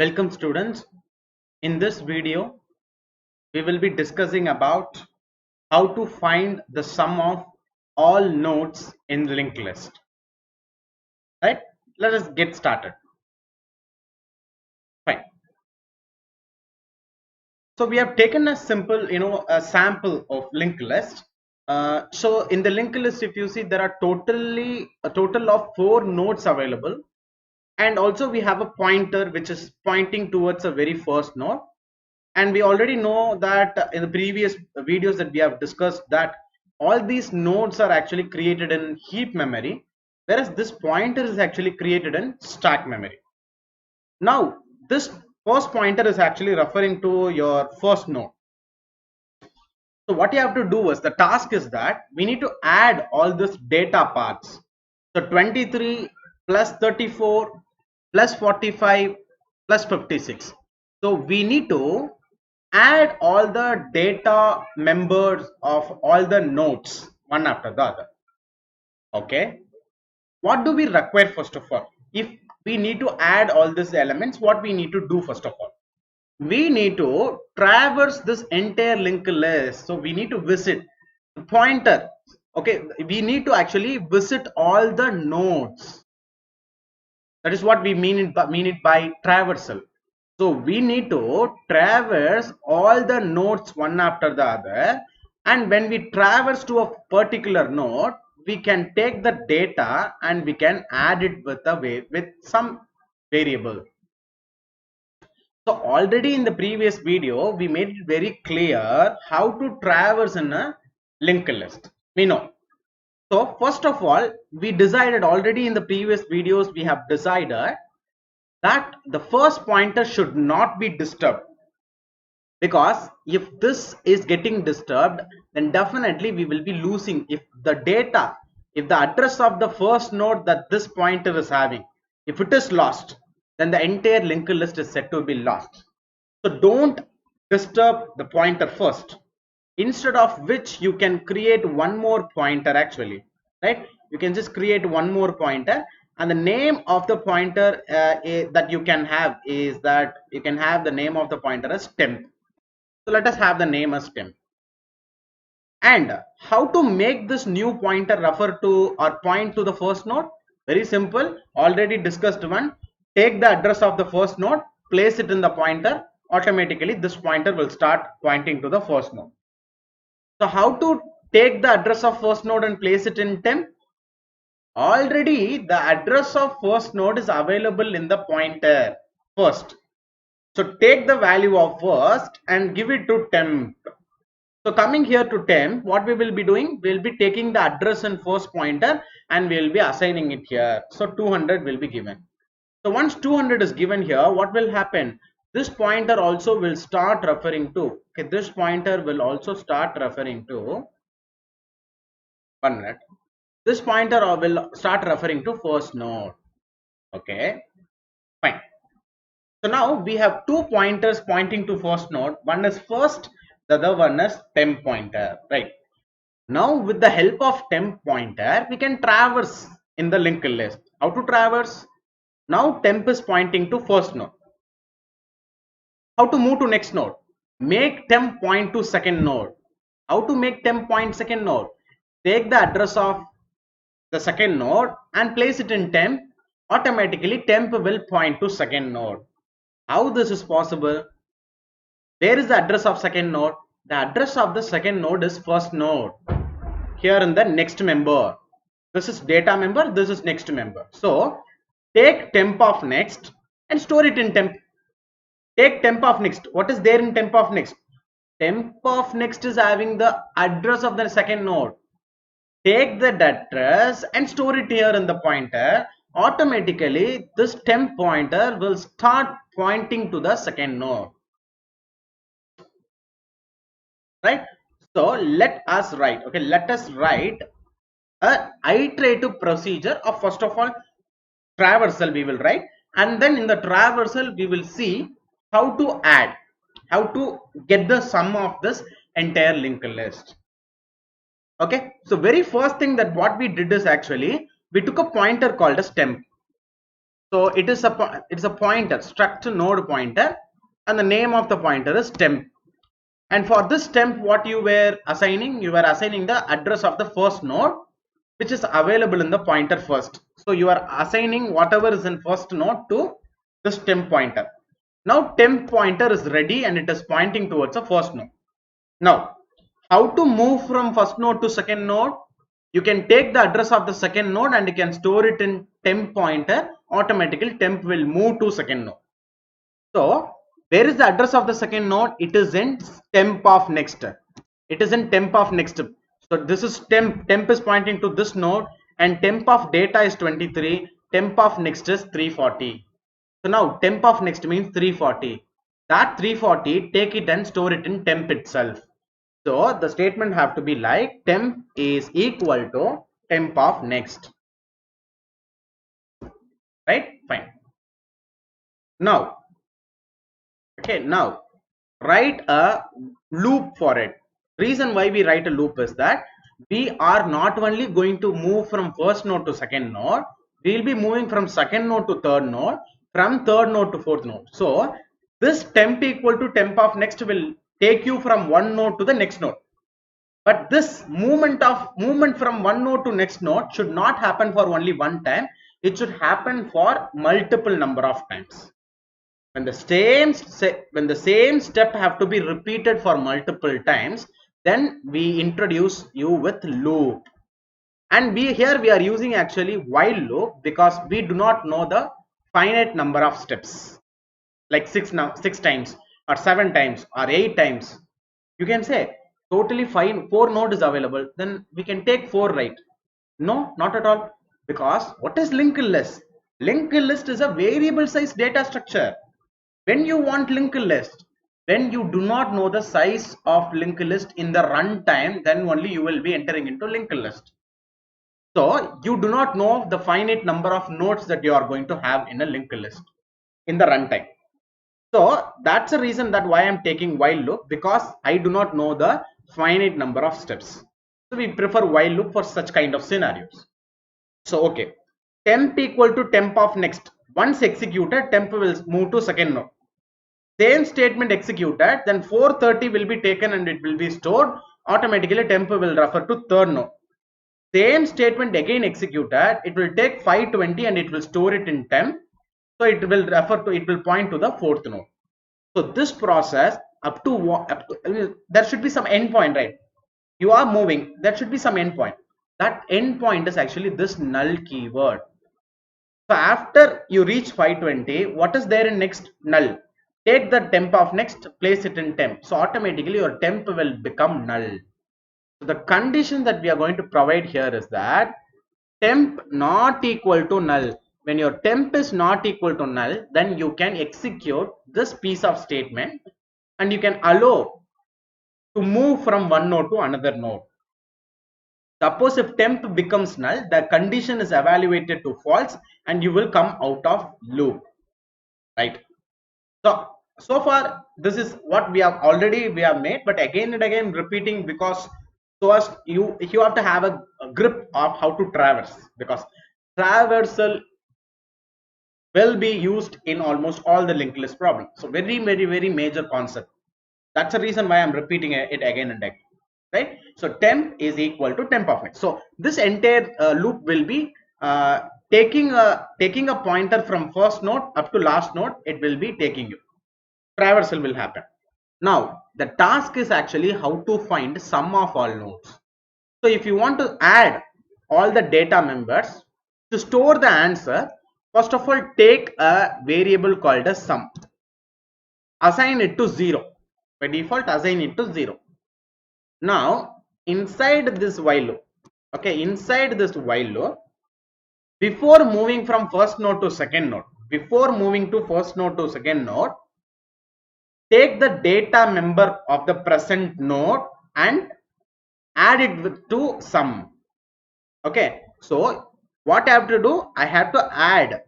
Welcome students. In this video, we will be discussing about how to find the sum of all nodes in linked list. Right? Let us get started. Fine. So we have taken a simple, a sample of linked list. So in the linked list, if you see, there are a total of 4 nodes available, and also we have a pointer which is pointing towards a very first node. And we already know that in the previous videos that we have discussed that all these nodes are actually created in heap memory, whereas this pointer is actually created in stack memory. Now this first pointer is actually referring to your first node. So what you have to do is, the task is that we need to add all this data parts. So 23 plus 34 plus 45 plus 56. So we need to add all the data members of all the nodes one after the other. Okay. What do we require first of all? If we need to add all these elements, what we need to do first of all? We need to traverse this entire linked list. So we need to visit the pointer. Okay, we need to actually visit all the nodes. That is what we mean it by traversal. So we need to traverse all the nodes one after the other, and when we traverse to a particular node, we can take the data and we can add it with some variable. So already in the previous video, we made it very clear how to traverse in a linked list. We know. So first of all, we decided already in the previous videos, we have decided that the first pointer should not be disturbed, because if this is getting disturbed, then definitely we will be losing. If the address of the first node that this pointer is having, if it is lost, then the entire linked list is said to be lost. So don't disturb the pointer first, instead of which you can create one more pointer actually, right? You can just create one more pointer, and the name of the pointer that you can have is that you can have the name of the pointer as temp. So let us have the name as temp. And how to make this new pointer refer to or point to the first node? Very simple, already discussed one. Take the address of the first node, place it in the pointer, automatically this pointer will start pointing to the first node. So how to take the address of first node and place it in temp? Already the address of first node is available in the pointer first. So take the value of first and give it to temp. So coming here to temp, what we will be doing, we will be taking the address in first pointer and we will be assigning it here. So 200 will be given. So once 200 is given here, what will happen? This pointer also will start referring to, okay, this pointer will also start referring to, 1 minute, this pointer will start referring to first node. Okay, fine. So now we have two pointers pointing to first node. One is first, the other one is temp pointer, right? Now with the help of temp pointer, we can traverse in the linked list. How to traverse? Now temp is pointing to first node. How to move to next node? Make temp point to second node. How to make temp point second node? Take the address of the second node and place it in temp. Automatically temp will point to second node. How this is possible? Where is the address of second node? The address of the second node is first node. Here in the next member. This is data member, this is next member. So take temp of next and store it in temp. Take temp of next. What is there in temp of next? Temp of next is having the address of the second node. Take that address and store it here in the pointer. Automatically this temp pointer will start pointing to the second node, right? So let us write a iterative procedure of, first of all, traversal we will write, and then in the traversal we will see how to add, how to get the sum of this entire linked list. Okay, so very first thing that what we did is actually we took a pointer called as temp. So it's a pointer, struct node pointer, and the name of the pointer is temp. And for this temp, what you were assigning? You were assigning the address of the first node, which is available in the pointer first. So you are assigning whatever is in first node to this temp pointer. Now temp pointer is ready and it is pointing towards the first node. Now, how to move from first node to second node? You can take the address of the second node and you can store it in temp pointer. Automatically temp will move to second node. So where is the address of the second node? It is in temp of next. It is in temp of next. So this is temp. Temp is pointing to this node and temp of data is 23. Temp of next is 340. So now temp of next means 340. That 340, take it and store it in temp itself. So the statement have to be like temp is equal to temp of next. Right? Fine. Now, okay, now write a loop for it. Reason why we write a loop is that we are not only going to move from first node to second node, we will be moving from second node to third node, from third node to fourth node. So this temp equal to temp of next will take you from one node to the next node. But this movement from one node to next node should not happen for only one time. It should happen for multiple number of times. When the same step have to be repeated for multiple times, then we introduce you with loop. And here we are using actually while loop because we do not know the finite number of steps, like 6 times or 7 times or 8 times. You can say totally fine, 4 node is available, then we can take 4, right? No, not at all, because what is linked list? Linked list is a variable size data structure. When you want linked list, when you do not know the size of linked list in the runtime, then only you will be entering into linked list. So you do not know the finite number of nodes that you are going to have in a linked list in the runtime. So that's the reason that why I'm taking while loop, because I do not know the finite number of steps. So we prefer while loop for such kind of scenarios. So okay, temp equal to temp of next. Once executed, temp will move to second node. Same statement executed, then 430 will be taken and it will be stored. Automatically temp will refer to third node. Same statement again executed, it will take 520 and it will store it in temp. So it will point to the fourth node. So this process up to there should be some endpoint, right? You are moving, there should be some endpoint. That endpoint is actually this null keyword. So after you reach 520, what is there in next? Null. Take the temp of next, place it in temp. So automatically your temp will become null. So the condition that we are going to provide here is that temp not equal to null. When your temp is not equal to null, then you can execute this piece of statement and you can allow to move from one node to another node. Suppose if temp becomes null, the condition is evaluated to false and you will come out of loop, right? So far this is what we have made, but again and again repeating, because so as you have to have a grip of how to traverse, because traversal will be used in almost all the linked list problems. So very major concept. That's the reason why I'm repeating it again and again, right? So temp is equal to temp of next. So this entire loop will be taking a pointer from first node up to last node. It will be taking you. Traversal will happen. Now the task is actually how to find sum of all nodes. So if you want to add all the data members, to store the answer, first of all take a variable called as sum, assign it to 0. By default assign it to 0. Now inside this while loop, okay, inside this while loop, before moving from first node to second node, take the data member of the present node and add it to sum. Okay, so what I have to do, I have to add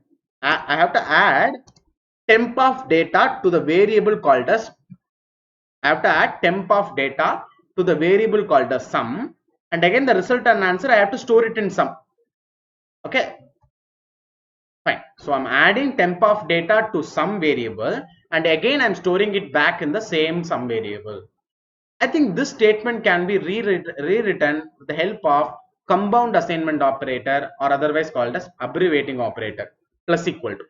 temp of data to the variable called as sum, and again the result and answer I have to store it in sum. Okay, fine. So I'm adding temp of data to some variable, and again I'm storing it back in the same sum variable. I think this statement can be rewritten with the help of compound assignment operator, or otherwise called as abbreviating operator, plus equal to.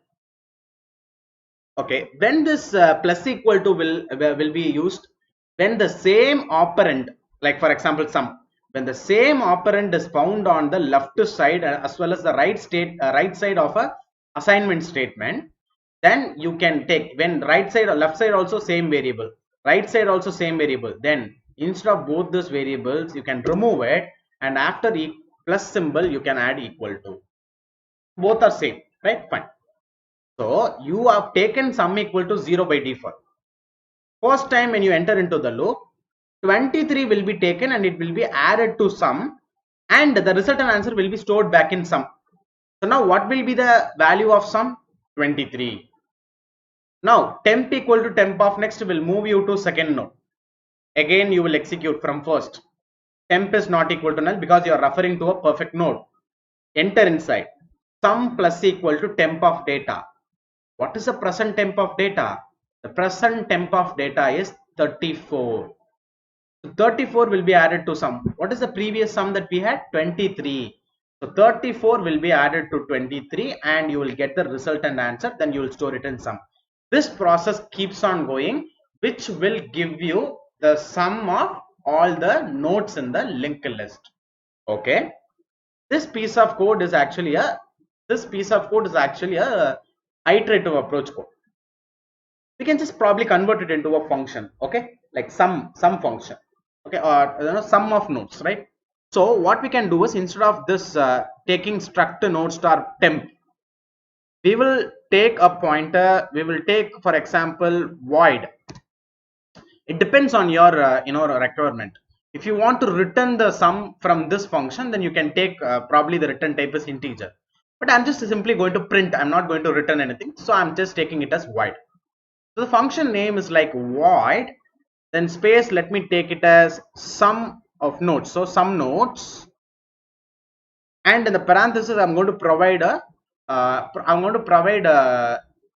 Okay, when this plus equal to will be used when the same operand, like for example sum, when the same operand is found on the left side as well as the right side of a assignment statement, then you can take, when right side or left side also same variable, right side also same variable, then instead of both those variables you can remove it, and after plus symbol you can add equal to. Both are same, right? Fine. So you have taken sum equal to 0 by default. First time when you enter into the loop, 23 will be taken and it will be added to sum, and the resultant answer will be stored back in sum. So now what will be the value of sum? 23. Now temp equal to temp of next will move you to second node. Again you will execute from first. Temp is not equal to null because you are referring to a perfect node. Enter inside. Sum plus equal to temp of data. What is the present temp of data? The present temp of data is 34. So 34 will be added to sum. What is the previous sum that we had? 23. So 34 will be added to 23 and you will get the resultant answer. Then you will store it in sum. This process keeps on going, which will give you the sum of all the nodes in the linked list. Okay. This piece of code is actually a iterative approach code. We can just probably convert it into a function, okay, like some function, okay, or sum of nodes, right? So what we can do is, instead of this taking struct node star temp, we will take a pointer. We will take, for example, void. It depends on your requirement. If you want to return the sum from this function, then you can take probably the return type is integer, but I'm just simply going to print. I'm not going to return anything, so I'm just taking it as void. So the function name is like void, then space, let me take it as sum of nodes. So sum nodes, and in the parenthesis I'm going to provide a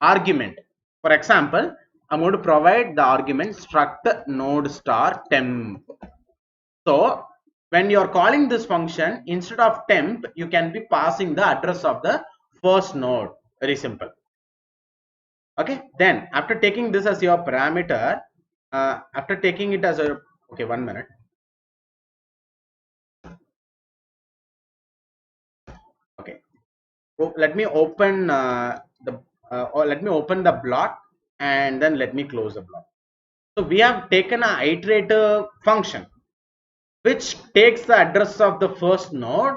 argument. For example, I'm going to provide the argument struct node star temp. So when you are calling this function, instead of temp you can be passing the address of the first node. Very simple. Okay, then after taking this as your parameter, after taking it as a, okay, 1 minute. Okay, so let me open the block, and then let me close the block. So we have taken an iterative function which takes the address of the first node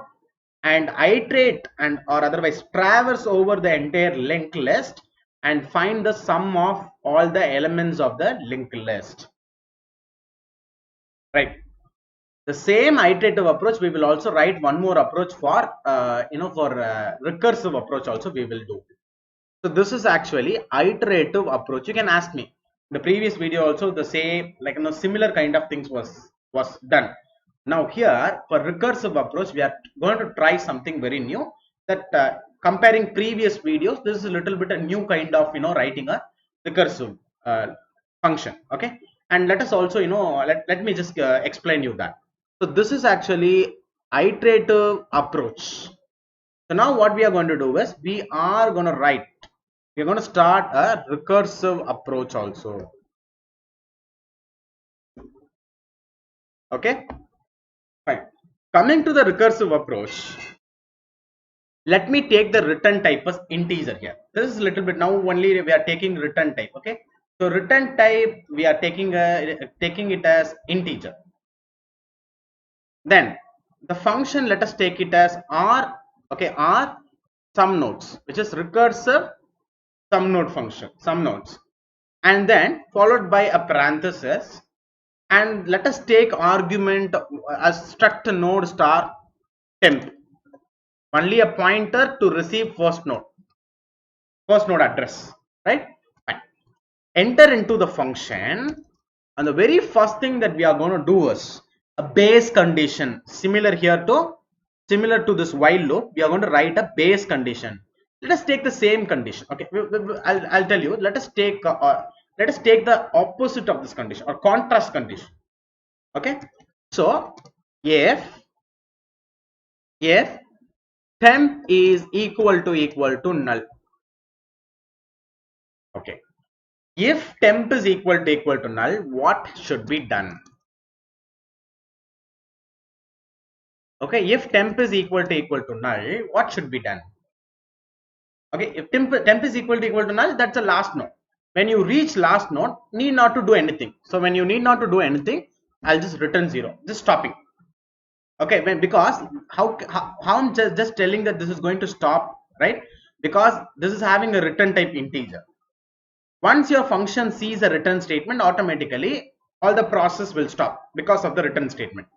and iterate and or otherwise traverse over the entire linked list and find the sum of all the elements of the linked list, right? The same iterative approach, we will also write one more approach for recursive approach also we will do. So this is actually iterative approach. You can ask me the previous video also, the same, like similar kind of things was done. Now here for recursive approach we are going to try something very new, that comparing previous videos, this is a little bit a new kind of writing a recursive function. Okay, and let us also let me just explain you that. So this is actually iterative approach. So now what we are going to do is, we are going to start a recursive approach also. Okay, fine. Coming to the recursive approach, let me take the return type as integer here. This is a little bit, now only we are taking return type. Okay, so return type we are taking it as integer. Then the function, let us take it as r, okay, r sum nodes, which is recursive sum node function, sum nodes, and then followed by a parenthesis, and let us take argument as struct node star temp, only a pointer to receive first node address, right? Fine. Enter into the function, and the very first thing that we are going to do is a base condition, similar to this while loop. We are going to write a base condition. Let us take the same condition. Okay, I'll tell you. Let us take the opposite of this condition or contrast condition. Okay, so if temp is equal to null. Okay, if temp is equal to null, what should be done? Okay, if temp is equal to null, what should be done? Okay, if temp is equal to null, that's the last node. When you reach last node, need not to do anything. So when you need not to do anything, I'll just return 0, just stopping. Okay, because how I'm just telling that this is going to stop, right? Because this is having a return type integer. Once your function sees a return statement, automatically all the process will stop because of the return statement.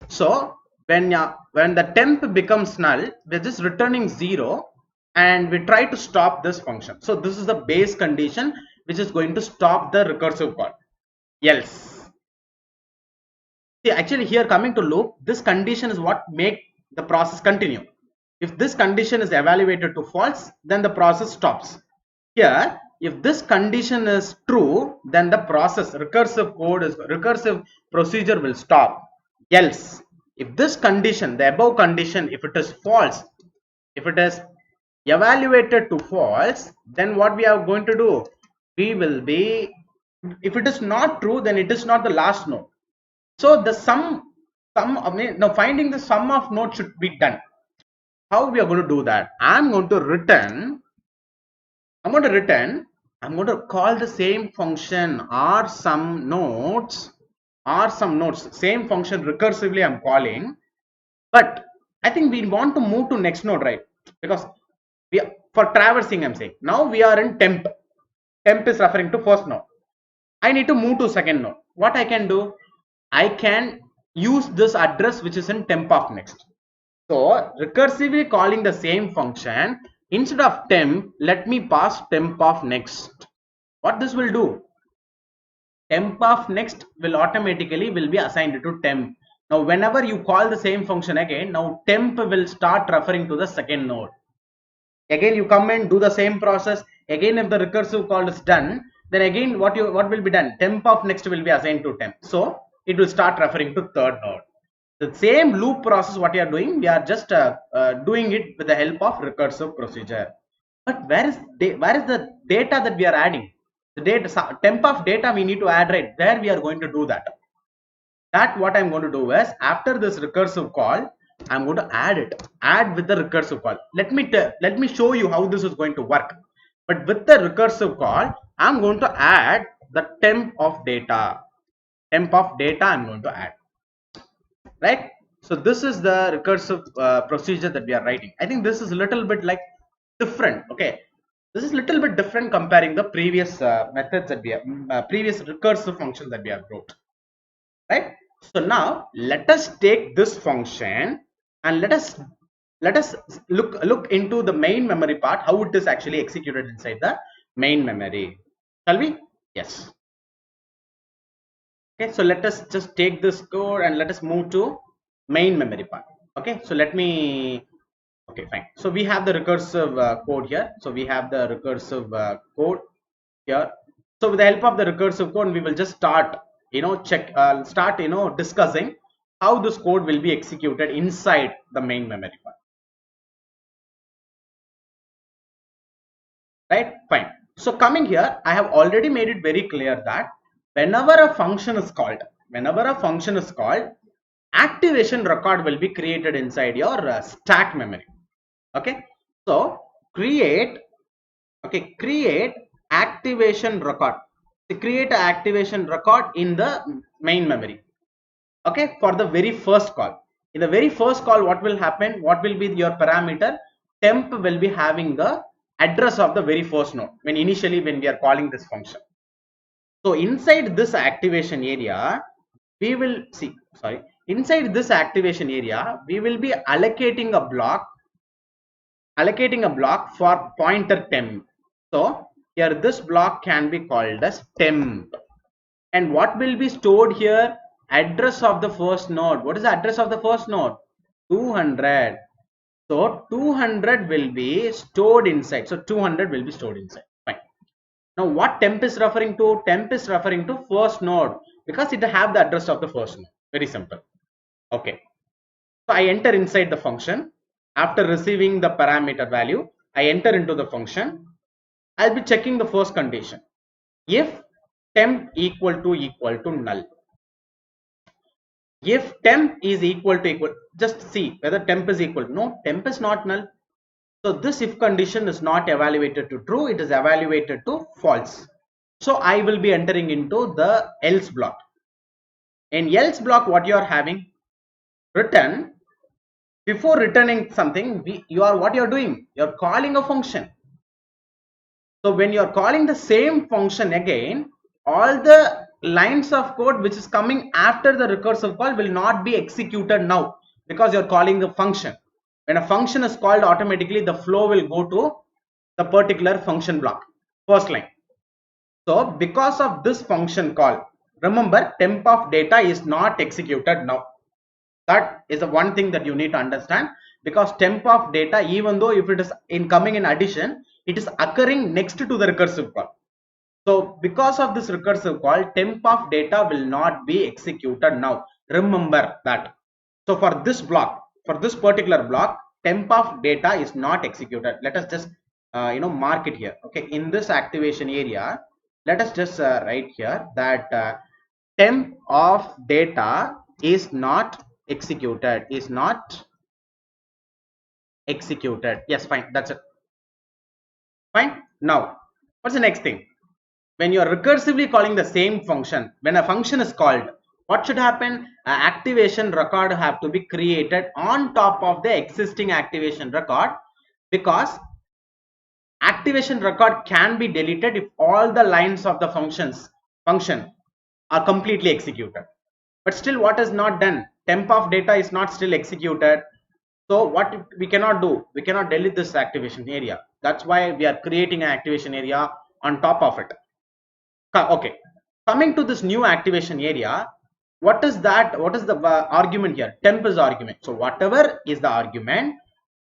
So when the temp becomes null, we're just returning 0 and we try to stop this function. So this is the base condition which is going to stop the recursive call. Else, see, actually here coming to loop, this condition is what make the process continue. If this condition is evaluated to false, then the process stops. Here, if this condition is true, then the process recursive procedure will stop. Else, if this condition, the above condition, if it is false, if it is evaluated to false, then what we are going to do? We will be, if it is not true, then it is not the last node. So the now finding the sum of nodes should be done. How we are going to do that? I'm going to call the same function sum nodes, same function recursively I'm calling. But I think we want to move to next node, right? Because for traversing, I'm saying now we are in temp. Temp is referring to first node. I need to move to second node. What I can do? I can use this address which is in temp of next. So recursively calling the same function, instead of temp, let me pass temp of next. What this will do? Temp of next will automatically be assigned to temp. Now whenever you call the same function again, now temp will start referring to the second node. Again you come and do the same process. Again if the recursive call is done, then again what will be done? Temp of next will be assigned to temp. So it will start referring to third node. The same loop process what we are doing, we are just doing it with the help of recursive procedure. But where is the data that we are adding? The data temp of data we need to add, right? Where we are going to do that? That what I'm going to do is, after this recursive call, I'm going to add with the recursive call. Let me show you how this is going to work. But with the recursive call, I'm going to add the temp of data. Temp of data I'm going to add. Right? So this is the recursive procedure that we are writing. I think this is a little bit like different. Okay, this is a little bit different comparing the previous methods that we have, previous recursive functions that we have wrote. Right? So now let us take this function and let us look into the main memory part, how it is actually executed inside the main memory. Shall we? Yes. Okay, so let us just take this code and let us move to main memory part. Okay, so let me, okay, fine. So we have the recursive code here. So we have the recursive code here. So with the help of the recursive code, we will just start, discussing how this code will be executed inside the main memory part. Right, fine. So coming here, I have already made it very clear that whenever a function is called, activation record will be created inside your stack memory. Okay, so create activation record. Create an activation record in the main memory. Okay, for the very first call. In the very first call, what will happen? What will be your parameter? Temp will be having the address of the very first node when we are calling this function. So inside this activation area, we will see, inside this activation area, we will be allocating a block for pointer temp. So here this block can be called as temp. And what will be stored here? Address of the first node. What is the address of the first node? 200. So 200 will be stored inside. So 200 will be stored inside. Fine. Now what temp is referring to? Temp is referring to first node because it have the address of the first node. Very simple. Okay. So I enter inside the function. After receiving the parameter value, I enter into the function. I'll be checking the first condition. If temp equal to null. If temp is equal to equal, just see whether temp is equal. No, temp is not null. So this if condition is not evaluated to true, it is evaluated to false. So I will be entering into the else block. In else block, what you are having? Return. Before returning something, what you are doing? You are calling a function. So when you are calling the same function again, all the lines of code which is coming after the recursive call will not be executed now because you are calling the function. When a function is called, automatically the flow will go to the particular function block, first line. So because of this function call, remember temp of data is not executed now. That is the one thing that you need to understand, because temp of data, even though if it is coming in addition, it is occurring next to the recursive call. So because of this recursive call, temp of data will not be executed now. Remember that. So for this block, for this particular block, temp of data is not executed. Let us just mark it here. Okay, in this activation area, let us just write here that temp of data is not executed. Is not executed. Yes, fine. That's it. Fine. Now, what's the next thing? When you are recursively calling the same function, when a function is called, what should happen? An activation record have to be created on top of the existing activation record, because activation record can be deleted if all the lines of the function are completely executed. But still, what is not done? Temp of data is not still executed. So what we cannot do? We cannot delete this activation area. That's why we are creating an activation area on top of it. Okay, coming to this new activation area, what is that? What is the argument here? Temp is argument. So whatever is the argument,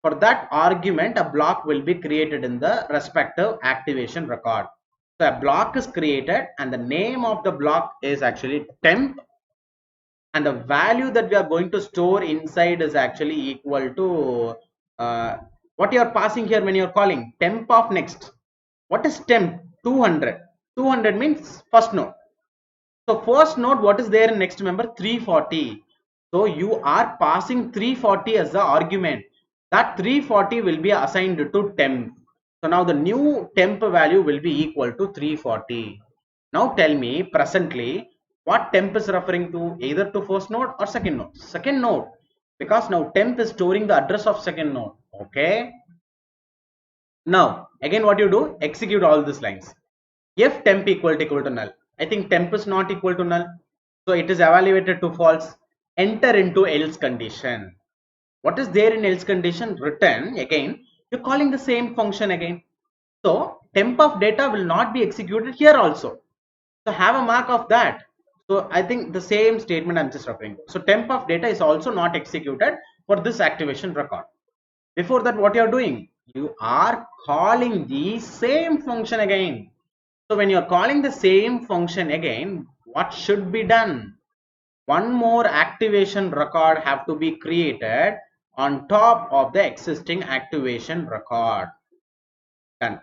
for that argument a block will be created in the respective activation record. So a block is created and the name of the block is actually temp, and the value that we are going to store inside is actually equal to what you are passing here when you are calling temp of next. What is temp? 200. 200 means first node. So first node, what is there in next member? 340. So you are passing 340 as the argument. That 340 will be assigned to temp. So now the new temp value will be equal to 340. Now tell me presently what temp is referring to, either to first node or second node. Second node, because now temp is storing the address of second node. Okay. Now again what you do? Execute all these lines. If temp equal to null, I think temp is not equal to null, so it is evaluated to false. Enter into else condition. What is there in else condition? Return. Again you're calling the same function again, so temp of data will not be executed here also. So have a mark of that. So I think the same statement I'm just referring to. So temp of data is also not executed for this activation record. Before that, what you are doing? You are calling the same function again. So when you are calling the same function again, what should be done? One more activation record have to be created on top of the existing activation record. Done.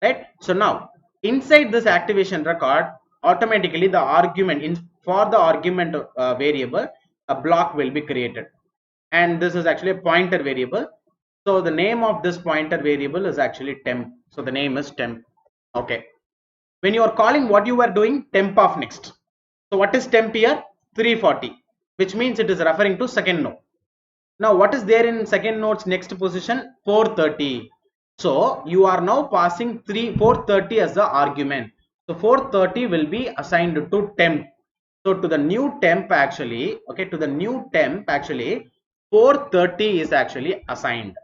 Right? So now inside this activation record, automatically the argument for the argument variable, a block will be created, and this is actually a pointer variable. So the name of this pointer variable is actually temp. So the name is temp. Okay. When you are calling, what you are doing? Temp of next. So what is temp here? 340, which means it is referring to second node. Now what is there in second node's next position? 430. So you are now passing 430 as the argument. So 430 will be assigned to temp. So to the new temp actually, okay, to the new temp actually 430 is actually assigned.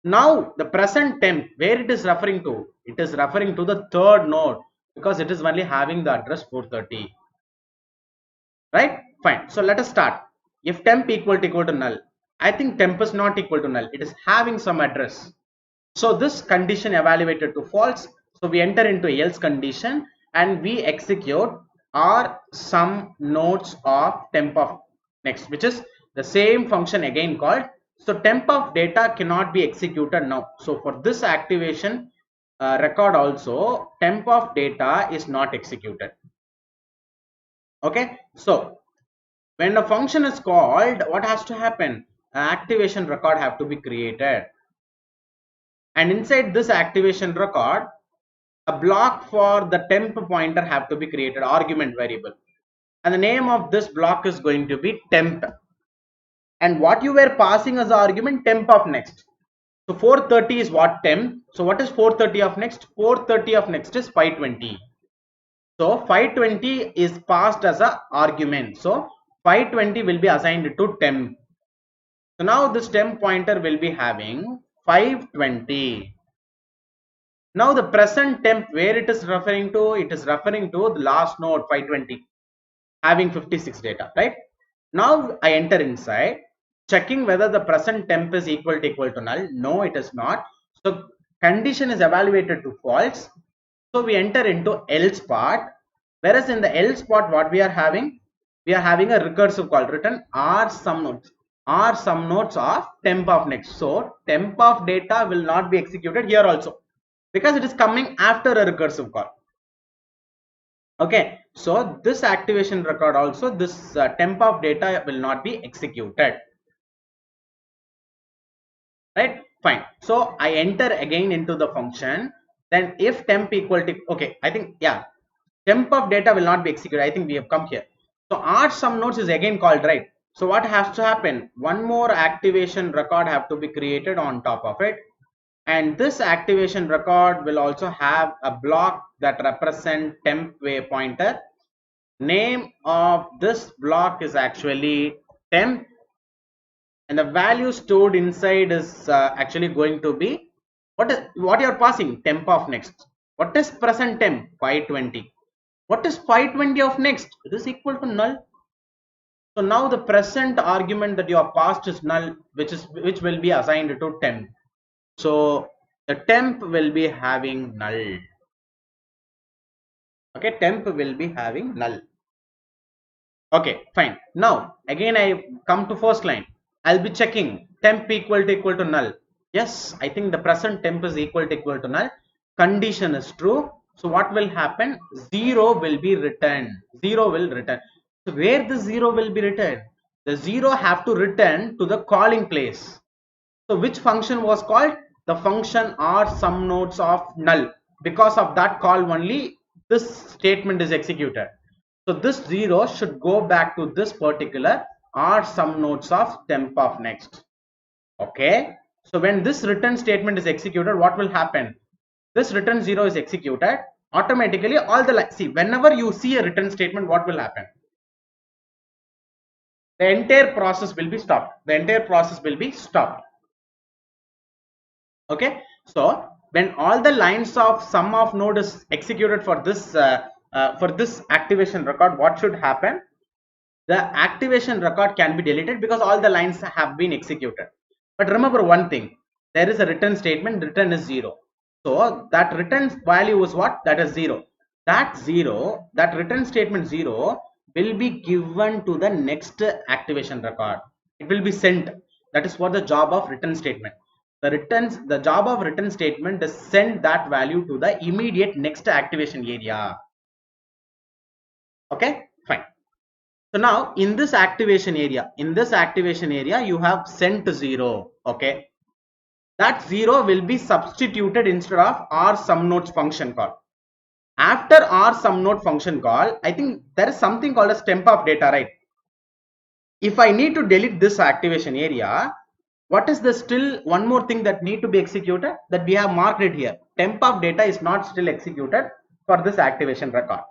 Now the present temp, where it is referring to? It is referring to the third node, because it is only having the address 430. Right? Fine. So let us start. if temp equal to null, I think temp is not equal to null. It is having some address. So this condition evaluated to false. So we enter into else condition and we execute our some nodes of temp of next, which is the same function again called. So temp of data cannot be executed now. So for this activation record also, temp of data is not executed. Okay, so when a function is called, what has to happen? An activation record have to be created, and inside this activation record, a block for the temp pointer have to be created, argument variable, and the name of this block is going to be temp, and what you were passing as argument, temp of next. So 430 is what, temp. So what is 430 of next? 430 of next is 520. So 520 is passed as a argument. So 520 will be assigned to temp. So now this temp pointer will be having 520. Now the present temp, where it is referring to? It is referring to the last node 520 having 56 data, right? Now I enter inside, checking whether the present temp is equal to null. No, it is not. So condition is evaluated to false. So we enter into else part. Whereas in the else part, what we are having? We are having a recursive call written are some nodes. Are some nodes of temp of next. So temp of data will not be executed here also, because it is coming after a recursive call. Okay, so this activation record also, this temp of data will not be executed, right? Fine. So I enter again into the function, then if temp equal to, okay, I think, yeah, temp of data will not be executed. I think we have come here. So add some nodes is again called, right? So what has to happen? One more activation record have to be created on top of it, and this activation record will also have a block that represent temp waypointer. Name of this block is actually temp, and the value stored inside is actually going to be what you are passing, temp of next. What is present temp? 520. What is 520 of next? It is equal to null. So now the present argument that you have passed is null, which will be assigned to temp. So the temp will be having null. Okay, temp will be having null. Okay, fine. Now again I come to first line. I'll be checking temp equal to null. Yes, I think the present temp is equal to null. Condition is true. So what will happen? 0 will be returned. 0 will return. So where the 0 will be returned? The 0 have to return to the calling place. So which function was called? The function are some nodes of null. Because of that call only this statement is executed. So this 0 should go back to this particular are some nodes of temp of next. Okay. So when this return statement is executed, what will happen? This return 0 is executed. Automatically all the, see, whenever you see a return statement, what will happen? The entire process will be stopped. The entire process will be stopped. Okay, so when all the lines of sum of node is executed for this activation record, what should happen? The activation record can be deleted because all the lines have been executed. But remember one thing, there is a return statement, return is 0. So that return value is what? That is 0. That return statement 0 will be given to the next activation record. It will be sent. That is what the job of return statement. The job of return statement is send that value to the immediate next activation area. Okay, fine. So now in this activation area, you have sent 0. Okay, that 0 will be substituted instead of our sum nodes function call. After our sum node function call, I think there is something called as temp of data, right? If I need to delete this activation area, what is the still one more thing that need to be executed, that we have marked it here? Temp of data is not still executed for this activation record.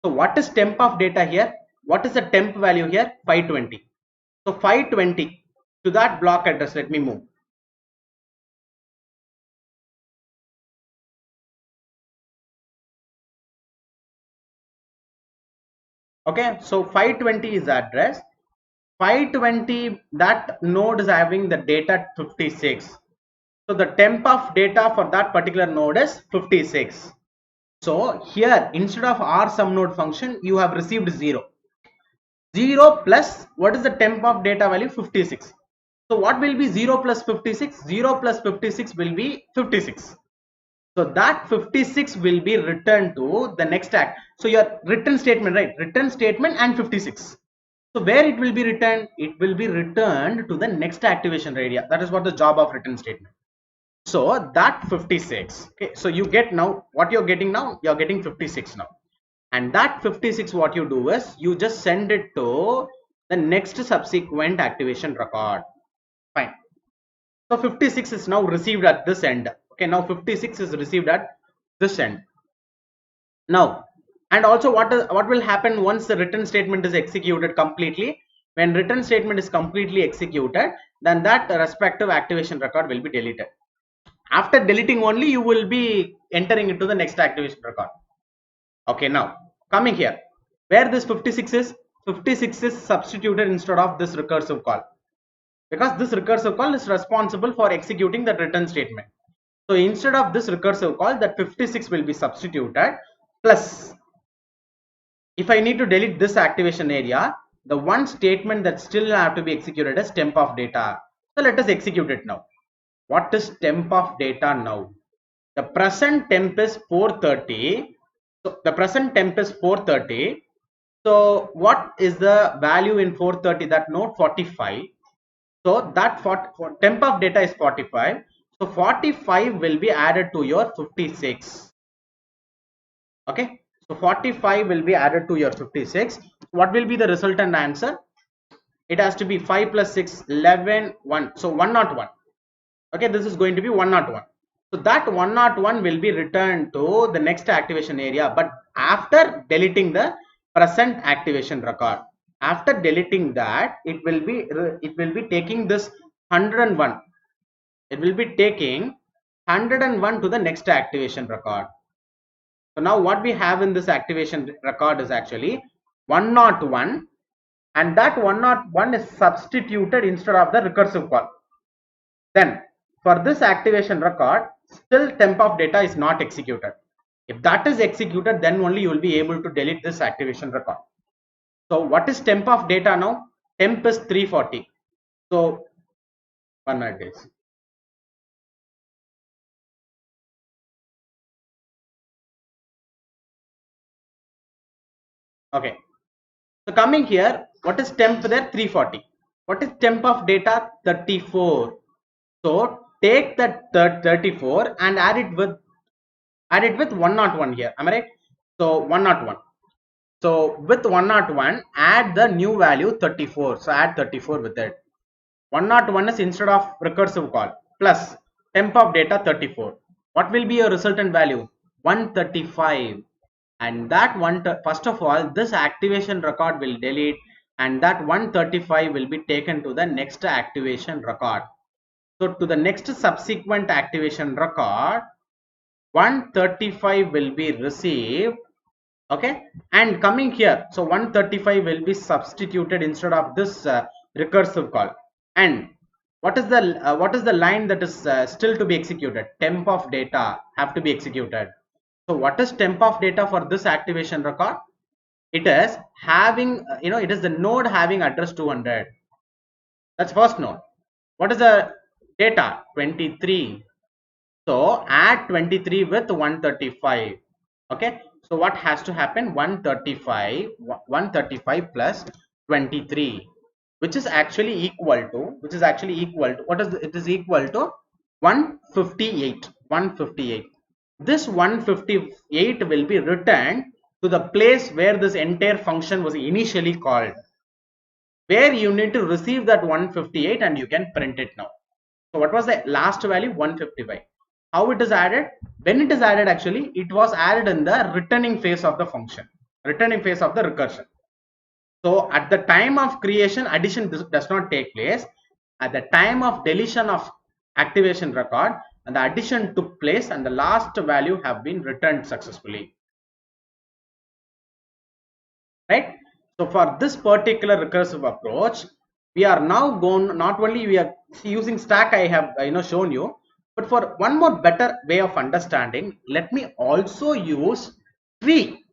So what is temp of data here? What is the temp value here? 520. So 520 to that block address, let me move. Okay, so 520 is the address. 520, that node is having the data 56. So the temp of data for that particular node is 56. So here instead of R sum node function, you have received 0. 0 plus what is the temp of data value? 56. So what will be 0 plus 56? 0 plus 56 will be 56. So that 56 will be returned to the next act. So your return statement, right? Return statement and 56. So where it will be returned? It will be returned to the next activation area. That is what the job of return statement. So that 56. Okay. So you get now what you're getting now. You're getting 56 now. And that 56, what you do is you just send it to the next subsequent activation record. Fine. So 56 is now received at this end. Okay, now 56 is received at this end. Now, and also what will happen once the return statement is executed completely? When return statement is completely executed, then that respective activation record will be deleted. After deleting only, you will be entering into the next activation record. Okay, now coming here, where this 56 is, 56 is substituted instead of this recursive call, because this recursive call is responsible for executing the return statement. So instead of this recursive call, that 56 will be substituted, plus if I need to delete this activation area, the one statement that still have to be executed is temp of data. So let us execute it now. What is temp of data now? The present temp is 430. So the present temp is 430. So what is the value in 430? That node 45. So that for temp of data is 45. So 45 will be added to your 56. Okay. So 45 will be added to your 56. What will be the resultant answer? It has to be 5 plus 6, 11, 1. So 101. Okay. This is going to be 101. So that 101 will be returned to the next activation area, but after deleting the present activation record. After deleting that, it will be taking this 101. It will be taking 101 to the next activation record. So now what we have in this activation record is actually 101, and that 101 is substituted instead of the recursive call. Then for this activation record, still temp of data is not executed. If that is executed, then only you will be able to delete this activation record. So what is temp of data now? Temp is 340. So 1 minute days. Okay. So coming here, what is temp there? 340. What is temp of data? 34. So take that 34 and add it with 101 here. Am I right? So 101. So with 101, add the new value 34. So add 34 with it. 101 is instead of recursive call, plus temp of data 34. What will be your resultant value? 135. And that one, first of all, this activation record will delete, and that 135 will be taken to the next activation record. So to the next subsequent activation record, 135 will be received. Okay, and coming here, so 135 will be substituted instead of this recursive call. And what is the line that is still to be executed? Temp of data have to be executed. So what is temp of data for this activation record? It is having, it is the node having address 200. That's first node. What is the data? 23. So add 23 with 135. Okay. So what has to happen? 135 plus 23, which is actually equal to, what is it is equal to 158. 158. This 158 will be returned to the place where this entire function was initially called, where you need to receive that 158 and you can print it now. So what was the last value? 155. How it is added? When it is added, actually it was added in the returning phase of the function, returning phase of the recursion. So at the time of creation, addition does not take place. At the time of deletion of activation record, and the addition took place and the last value have been returned successfully. Right? So for this particular recursive approach, we are now going, not only we are using stack I have shown you, but for one more better way of understanding, let me also use tree.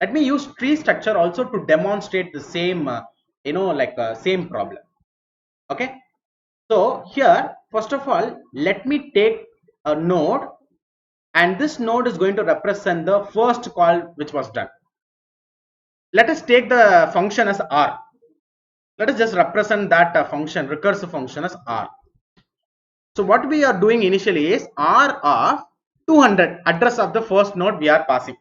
Let me use tree structure also to demonstrate the same same problem. Okay, so here first of all let me take a node, and this node is going to represent the first call which was done. Let us take the function as r. Let us just represent that function, recursive function, as r. So what we are doing initially is r of 200, address of the first node we are passing.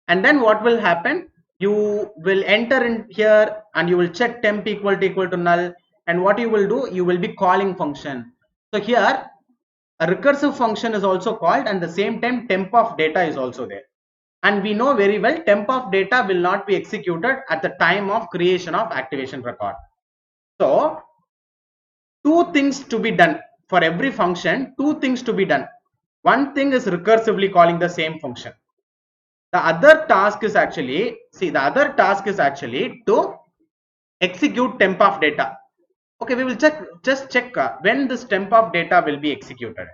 And then what will happen? You will enter in here and you will check temp equal to null. And what you will do? You will be calling function. So here a recursive function is also called, and the same time temp of data is also there. And we know very well temp of data will not be executed at the time of creation of activation record. So two things to be done for every function, two things to be done. One thing is recursively calling the same function. The other task is actually, to execute temp of data. Okay, we will just check when this temp of data will be executed.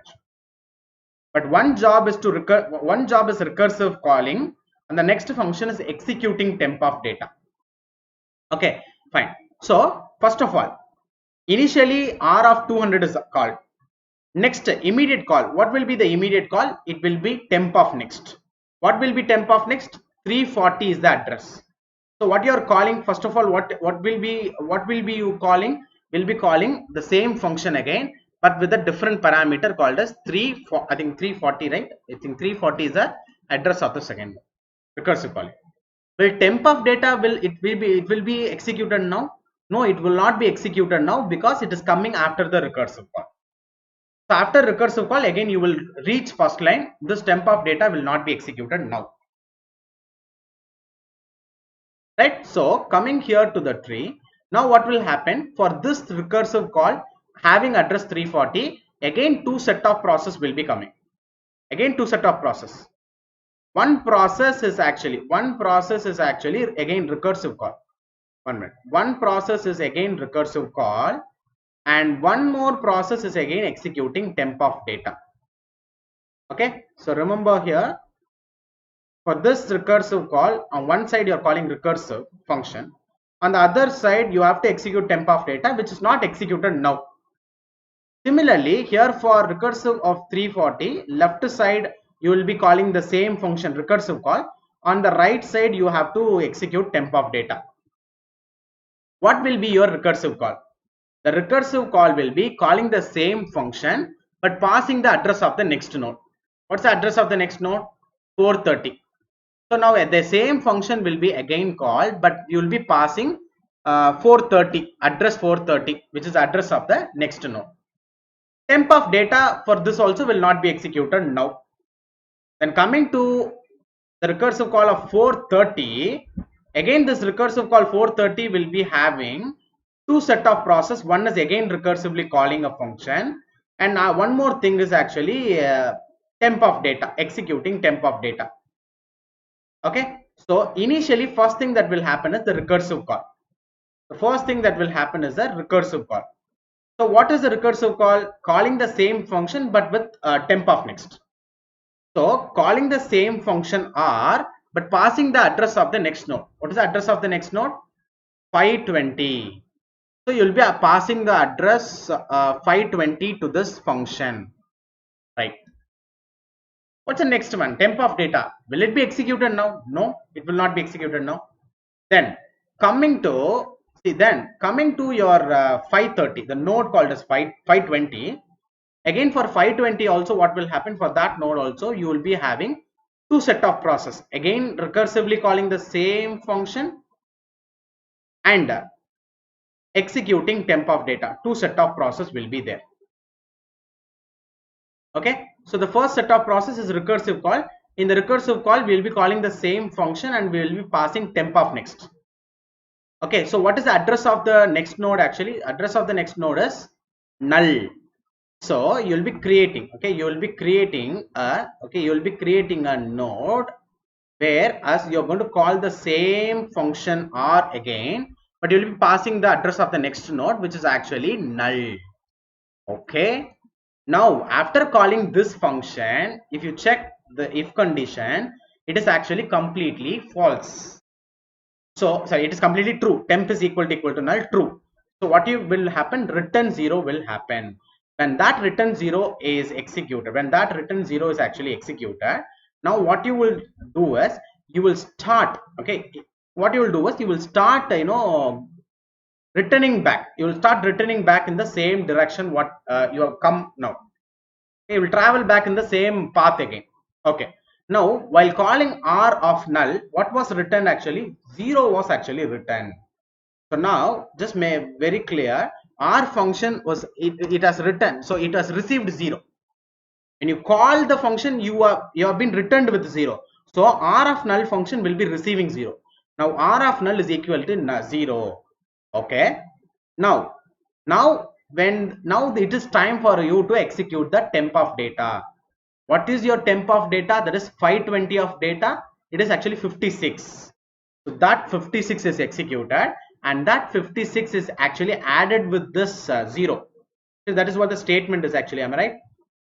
But one job is recursive calling, and the next function is executing temp of data. Okay, fine. So first of all, initially r of 200 is called. Next, immediate call. What will be the immediate call? It will be temp of next. What will be temp of next? 340 is the address. So what you are calling, first of all, what will be you calling? Will be calling the same function again, but with a different parameter called as 340, right? I think 340 is the address of the second recursive calling. Will temp of data will be executed now? No, it will not be executed now because it is coming after the recursive call. So after recursive call, again you will reach first line. This temp of data will not be executed now. Right? So coming here to the tree, now what will happen for this recursive call having address 340? Again, two set of process will be coming. Again, two set of process. One process is actually again recursive call. 1 minute. One process is again recursive call, and one more process is again executing temp of data. Okay, so remember here, for this recursive call, on one side you are calling recursive function, on the other side you have to execute temp of data, which is not executed now. Similarly, here for recursive of 340, left side you will be calling the same function recursive call, on the right side you have to execute temp of data. What will be your recursive call? The recursive call will be calling the same function but passing the address of the next node. What's the address of the next node? 430. So now the same function will be again called, but you will be passing 430, address 430, which is address of the next node. Temp of data for this also will not be executed now. Then coming to the recursive call of 430, again this recursive call 430 will be having two set of process. One is again recursively calling a function, and one more thing is actually temp of data, executing temp of data. Okay, so initially first thing that will happen is the recursive call. The first thing that will happen is the recursive call. So what is the recursive call? Calling the same function but with temp of next. So calling the same function r but passing the address of the next node. What is the address of the next node? 520. So you will be passing the address 520 to this function, right? What's the next one? Temp of data. Will it be executed now? No, it will not be executed now. Then coming to your 530, the node called as 520. Again for 520 also what will happen for that node also, you will be having two set of process. Again recursively calling the same function and executing temp of data. Two set of process will be there. Okay, so the first set of process is recursive call. In the recursive call we will be calling the same function and we will be passing temp of next. Okay, so what is the address of the next node? Actually address of the next node is null. So you will be creating, you will be creating a node where as you are going to call the same function r again, but you will be passing the address of the next node, which is actually null. Okay. Now, after calling this function, if you check the if condition, it is actually completely false. So, sorry, it is completely true. Temp is equal to null, true. So, what you will happen? Return 0 will happen. When that return 0 is executed, when that return 0 is actually executed, now what you will do is you will start. Okay, what you will do is you will start, returning back. You will start returning back in the same direction what you have come now. You will travel back in the same path again. Okay. Now, while calling R of null, what was returned actually? 0 was actually returned. So now, just make very clear, R function was, it has returned. So it has received 0. When you call the function, you have been returned with 0. So R of null function will be receiving 0. Now R of null is equal to 0. Okay. Now it is time for you to execute the temp of data. What is your temp of data? That is 520 of data. It is actually 56. So that 56 is executed, and that 56 is actually added with this 0. So that is what the statement is actually. Am I right?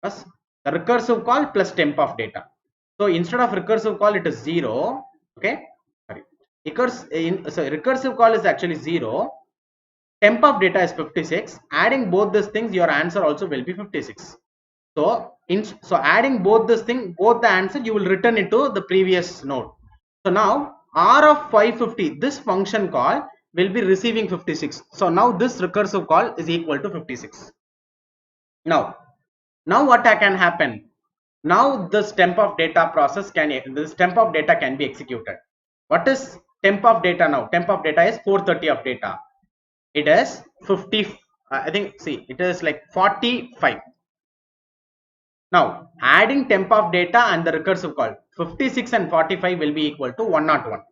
Yes. The recursive call plus temp of data. So instead of recursive call, it is 0. Okay. Sorry. Recursive call is actually 0. Temp of data is 56. Adding both these things, your answer also will be 56. So adding both this thing, both the answer, you will return into the previous node. So now R of 550, this function call will be receiving 56. So now this recursive call is equal to 56. Now what can happen? Now this temp of data process this temp of data can be executed. What is temp of data now? Temp of data is 430 of data. It is 50. I think, see, it is like 45. Now adding temp of data and the recursive call, 56 and 45 will be equal to 101.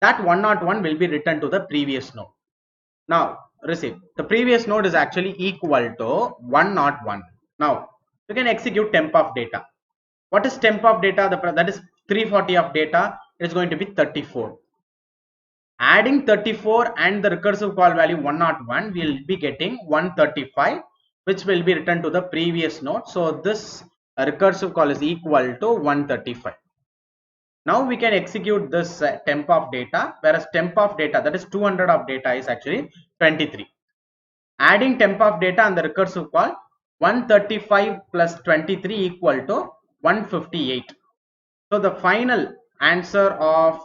That 101 will be returned to the previous node. Now receive. The previous node is actually equal to 101. Now you can execute temp of data. What is temp of data? That is 340 of data. It is going to be 34. Adding 34 and the recursive call value 101, we will be getting 135, which will be returned to the previous node. So this recursive call is equal to 135. Now we can execute this temp of data, whereas temp of data, that is 200 of data, is actually 23. Adding temp of data and the recursive call, 135 plus 23 equal to 158. So the final answer of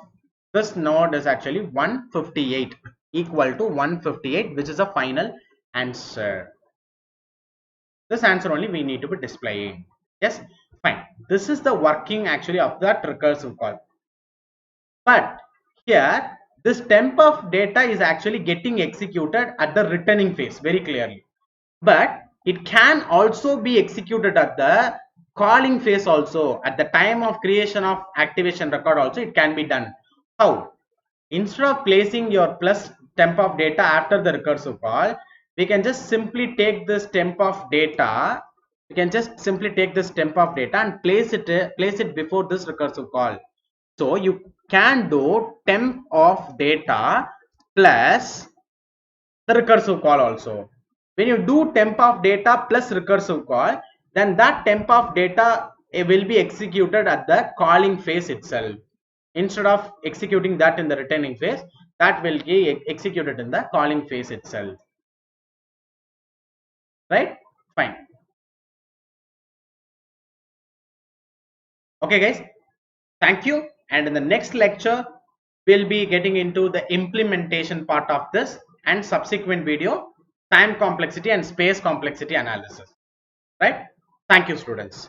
this node is actually 158, equal to 158, which is the final answer. This answer only we need to be displaying. Yes, fine. This is the working actually of that recursive call. But here this temp of data is actually getting executed at the returning phase very clearly. But it can also be executed at the calling phase also. At the time of creation of activation record also it can be done. How? Instead of placing your plus temp of data after the recursive call, we can just simply take this temp of data. We can just simply take this temp of data and place it before this recursive call. So you can do temp of data plus the recursive call also. When you do temp of data plus recursive call, then that temp of data will be executed at the calling phase itself. Instead of executing that in the returning phase, that will be executed in the calling phase itself. Right? Fine. Okay guys, thank you. And in the next lecture, we'll be getting into the implementation part of this and subsequent video, time complexity and space complexity analysis. Right? Thank you, students.